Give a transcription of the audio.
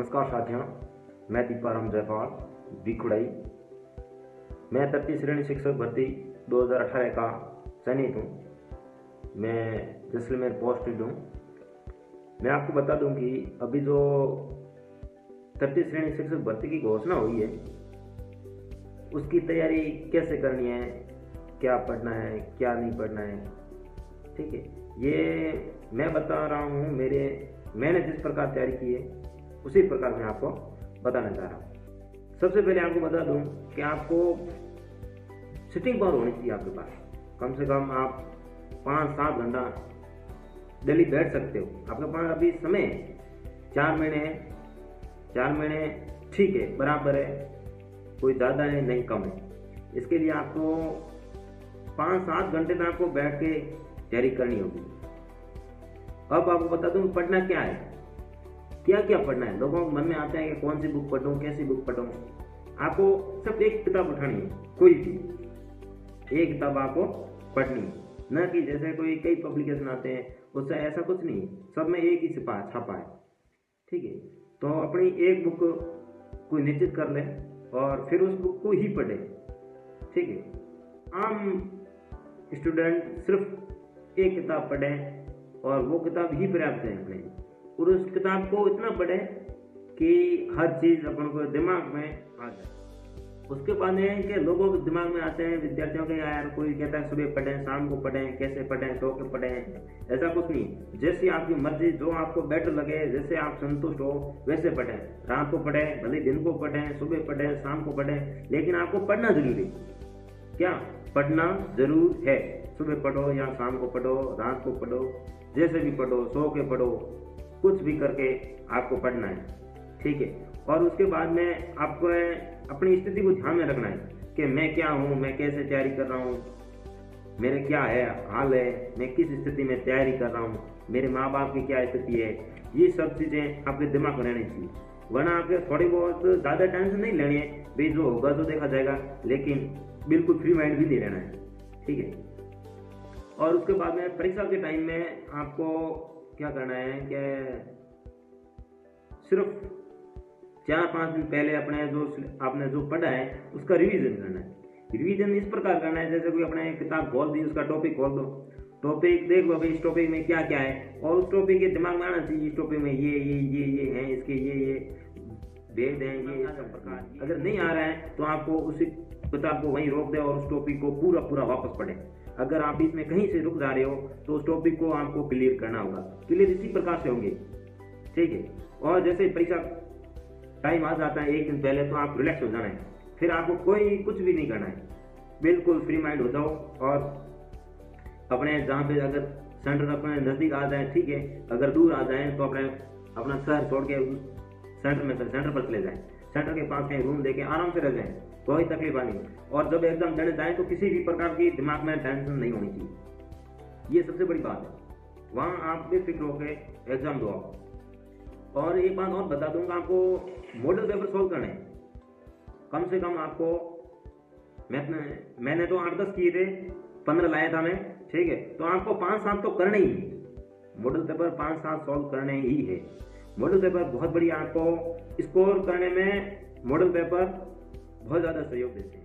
नमस्कार साथियों, मैं दीपाराम जायसवाल बिखुड़ाई। मैं 33 श्रेणी शिक्षक भर्ती 2018 का चयनित हूँ। मैं जैसलमेर पोस्टेड हूँ। मैं आपको बता दूं कि अभी जो 33 श्रेणी शिक्षक भर्ती की घोषणा हुई है, उसकी तैयारी कैसे करनी है, क्या पढ़ना है, क्या नहीं पढ़ना है। ठीक है, ये मैं बता रहा हूँ। मैंने जिस प्रकार तैयारी की है उसी प्रकार मैं आपको बताना चाह रहा हूँ। सबसे पहले आपको बता दूं कि आपको सिटिंग पावर होनी चाहिए आपके पास। कम से कम आप 5-7 घंटा डेली बैठ सकते हो। आपके पास अभी समय 4 महीने है। 4 महीने ठीक है, बराबर है, कोई ज़्यादा है नहीं कम है। इसके लिए आपको 5-7 घंटे तक आपको बैठ के तैयारी करनी होगी। अब आपको बता दूं पढ़ना क्या है, क्या क्या पढ़ना है। लोगों के मन में आता है कि कौन सी बुक पढ़ूं, कैसी बुक पढ़ूं। आपको सिर्फ एक किताब उठानी है, कोई भी एक किताब आपको पढ़नी है। न कि जैसे कोई कई पब्लिकेशन आते हैं, उससे ऐसा कुछ नहीं है। सब में एक ही छापा है। ठीक है, तो अपनी एक बुक कोई निश्चित कर ले और फिर उस बुक को ही पढ़े। ठीक है, आम स्टूडेंट सिर्फ एक किताब पढ़े और वो किताब ही पर्याप्त है अपने, और उस किताब को इतना पढ़े कि हर चीज़ अपन को दिमाग में आ जाए। उसके बाद है कि लोगों के दिमाग में आते हैं, विद्यार्थियों के, यार कोई कहता है सुबह पढ़ें, शाम को पढ़ें, कैसे पढ़ें, सो के पढ़ें। ऐसा कुछ नहीं, जैसी आपकी मर्जी, जो आपको बेटर लगे, जैसे आप संतुष्ट हो वैसे पढ़ें। रात को पढ़ें, भले दिन को पढ़ें, सुबह पढ़ें, शाम को पढ़ें, लेकिन आपको पढ़ना जरूरी। क्या पढ़ना जरूर है। सुबह पढ़ो या शाम को पढ़ो, रात को पढ़ो, जैसे भी पढ़ो, सो के पढ़ो, कुछ भी करके आपको पढ़ना है। ठीक है, और उसके बाद में आपको अपनी स्थिति को ध्यान में रखना है कि मैं क्या हूँ, मैं कैसे तैयारी कर रहा हूँ, मेरे क्या है हाल है, मैं किस स्थिति में तैयारी कर रहा हूँ, मेरे माँ बाप की क्या स्थिति है। ये सब चीज़ें आपके दिमाग में रहनी चाहिए, वरना आपके थोड़ी बहुत ज़्यादा टेंशन नहीं लेनी है। भाई जो होगा तो देखा जाएगा, लेकिन बिल्कुल फ्री माइंड भी नहीं रहना है। ठीक है, और उसके बाद में परीक्षा के टाइम में आपको क्या करना है कि सिर्फ 4-5 दिन पहले आपने जो पढ़ा है उसका रिवीजन करना है। रिवीजन इस प्रकार करना है जैसे कोई अपने किताब खोल दी, उसका टॉपिक खोल दो, टॉपिक देख लो भाई इस टॉपिक में क्या क्या है, और उस टॉपिक के दिमाग में आना चाहिए इस टॉपिक में ये हैं, इसके ये भेद हैं, ये सब प्रकार। अगर नहीं आ रहा है तो आपको उसी किताब को वहीं रोक दे और उस टॉपिक को पूरा वापस पढ़े। अगर आप इसमें कहीं से रुक जा रहे हो तो उस टॉपिक को आपको क्लियर करना होगा। क्लियर इसी प्रकार से होंगे। ठीक है, और जैसे परीक्षा टाइम आ जाता है एक दिन पहले, तो आप रिलैक्स हो जाना है। फिर आपको कोई कुछ भी नहीं करना है, बिल्कुल फ्री माइंड हो जाओ। और अपने जहाँ पे अगर सेंटर अपने नज़दीक आ जाए ठीक है, अगर दूर आ जाए तो अपना शहर छोड़ के सेंटर पर चले जाएं। सेंटर के पास कहीं रूम लेके आराम से रह जाएं, कोई तकलीफ नहीं। और जब एग्जाम देने जाए तो किसी भी प्रकार की दिमाग में टेंशन नहीं होनी चाहिए। ये सबसे बड़ी बात है। वहाँ आप बेफिक्र होकर एग्जाम दो। और एक बात और बता दूंगा, आपको मॉडल पेपर सॉल्व करने हैं। कम से कम आपको मैंने तो 8-10 किए थे, 15 लाया था मैं। ठीक है, तो आपको 5-7 तो करने ही है। मॉडल पेपर 5-7 सॉल्व करने ही है। मॉडल पेपर बहुत बढ़िया, आपको स्कोर करने में मॉडल पेपर बहुत ज़्यादा सहयोग देते हैं।